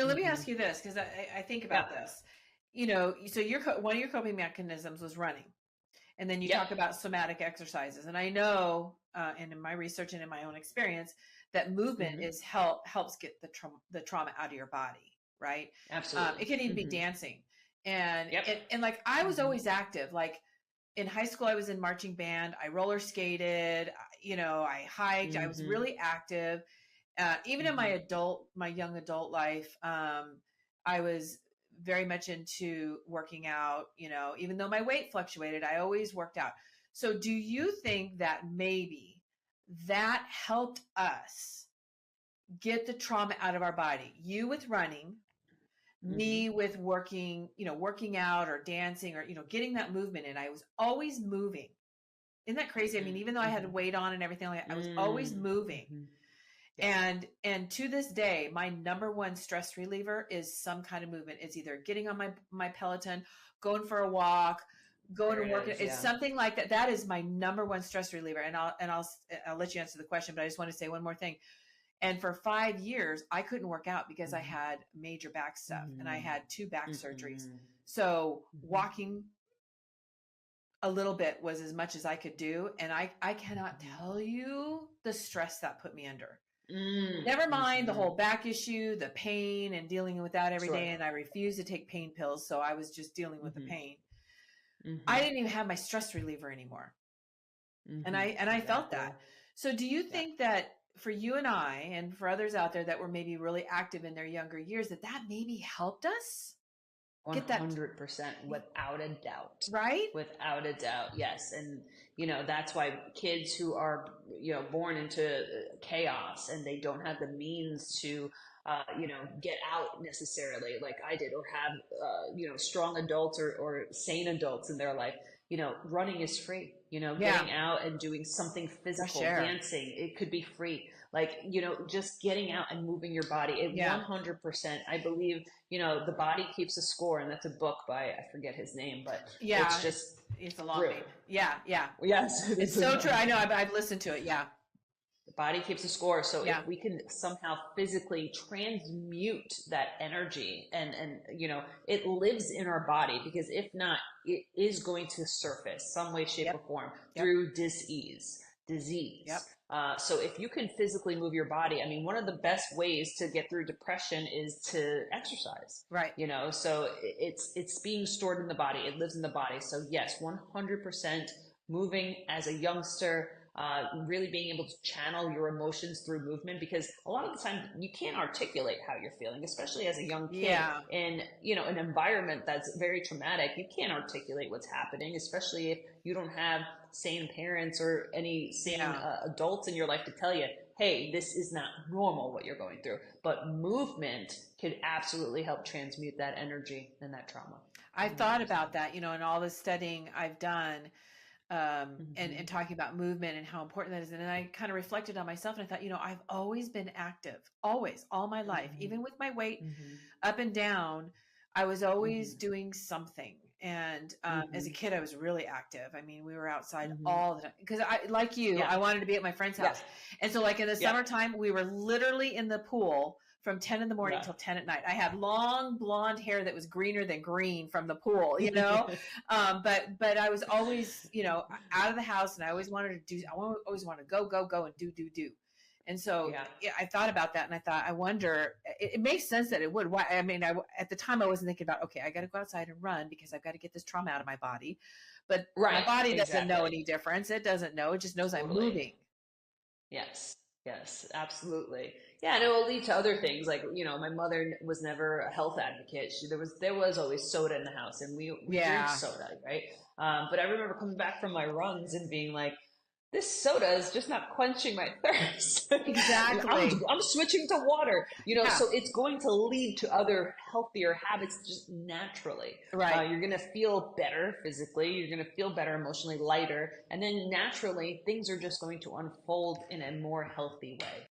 Let me Hmm. ask you this, because I think Yeah. about this. So one of your coping mechanisms was running. And then you Yep. talk about somatic exercises. And I know, and in my research and in my own experience, that movement Hmm. is helps get the trauma out of your body, right? It Absolutely. can even be Hmm. dancing. And, Yep. and like I was Hmm. always active. Like in high school, I was in marching band. I roller skated. I hiked. I was Hmm. really active. Even in Hmm. my young adult life, I was very much into working out. Even though my weight fluctuated, I always worked out. So, do you think that maybe that helped us get the trauma out of our body? You with running, Hmm. me with working out or dancing or getting that movement in. I was always moving. Isn't that crazy? I mean, even though I had Hmm. weight on and everything like that, I was always moving. Hmm. Yeah. And to this day, my number one stress reliever is some kind of movement. It's either getting on my Peloton, going for a walk, going There to work. it is. It's Yeah. something like that. That is my number one stress reliever. And I'll let you answer the question, but I just want to say one more thing. And for 5 years, I couldn't work out because I Hmm. had major back stuff and I Hmm. had two back surgeries. Hmm. So Hmm. walking a little bit was as much as I could do. And I cannot Hmm. tell you the stress that put me under. Mm. Never mind the Hmm. whole back issue, the pain, and dealing with that every Sure. day. And I refused to take pain pills, so I was just dealing with the Hmm. pain. I Hmm. didn't even have my stress reliever anymore, and Hmm. I felt Exactly. that. So, do you Yeah. think that for you and I, and for others out there that were maybe really active in their younger years, that maybe helped us get that 100%, without a doubt. right? Without a doubt, yes. And, that's why kids who are, born into chaos and they don't have the means to, get out necessarily like I did, or have, strong adults or sane adults in their life, running is free. Yeah, Getting out and doing something fresh physical, air. dancing, it could be free. Like, just getting out and moving your body, it Yeah, 100%, I believe, the body keeps a score, and that's a book by, I forget his name, but it's yeah. just It's a long true. name. Yeah, yeah. Yes, it It's is. so true. I know. I've listened to it. Yeah, The body keeps a score. So if yeah, we can somehow physically transmute that energy, and it lives in our body, because if not, it is going to surface some way, shape, or yep, form yep, through disease. yep. So if you can physically move your body, I mean, one of the best ways to get through depression is to exercise. Right. So it's being stored in the body. It lives in the body. So yes, 100% moving as a youngster, really being able to channel your emotions through movement, because a lot of the time you can't articulate how you're feeling, especially as a young kid Yeah, in an environment that's very traumatic. You can't articulate what's happening, especially if you don't have sane parents or any sane yeah. adults in your life to tell you, hey, this is not normal what you're going through. But movement could absolutely help transmute that energy and that trauma. I've thought 100%. about that, in all the studying I've done, and Hmm. talking about movement and how important that is. And then I kind of reflected on myself and I thought, I've always been active, always, all my life, Hmm. even with my weight Hmm. up and down. I was always Hmm. doing something. And as a Hmm. kid, I was really active. I mean, we were outside Hmm. all the time because like you, Yeah. I wanted to be at my friend's Yeah. house. And so, like in the Yeah. summertime, we were literally in the pool from 10 in the morning Yeah. till 10 at night. I had long blonde hair that was greener than green from the pool, but I was always, out of the house, and I always wanted to do. Always want to go, and do. And so, Yeah. yeah, I thought about that, and I thought, I wonder. It makes sense that it would. Why? I mean, at the time I wasn't thinking about. Okay, I got to go outside and run because I've got to get this trauma out of my body. But my Right. body doesn't know Exactly. any difference. It doesn't know. It just knows I'm Totally. moving. Yes. Yes, absolutely. Yeah, and it will lead to other things. Like, my mother was never a health advocate. There was always soda in the house, and we drink Yeah, soda, right? But I remember coming back from my runs and being like, this soda is just not quenching my thirst. I'm, exactly. I'm switching to water, Yeah, so it's going to lead to other healthier habits just naturally. right. You're going to feel better physically, you're going to feel better emotionally, lighter, and then naturally things are just going to unfold in a more healthy way.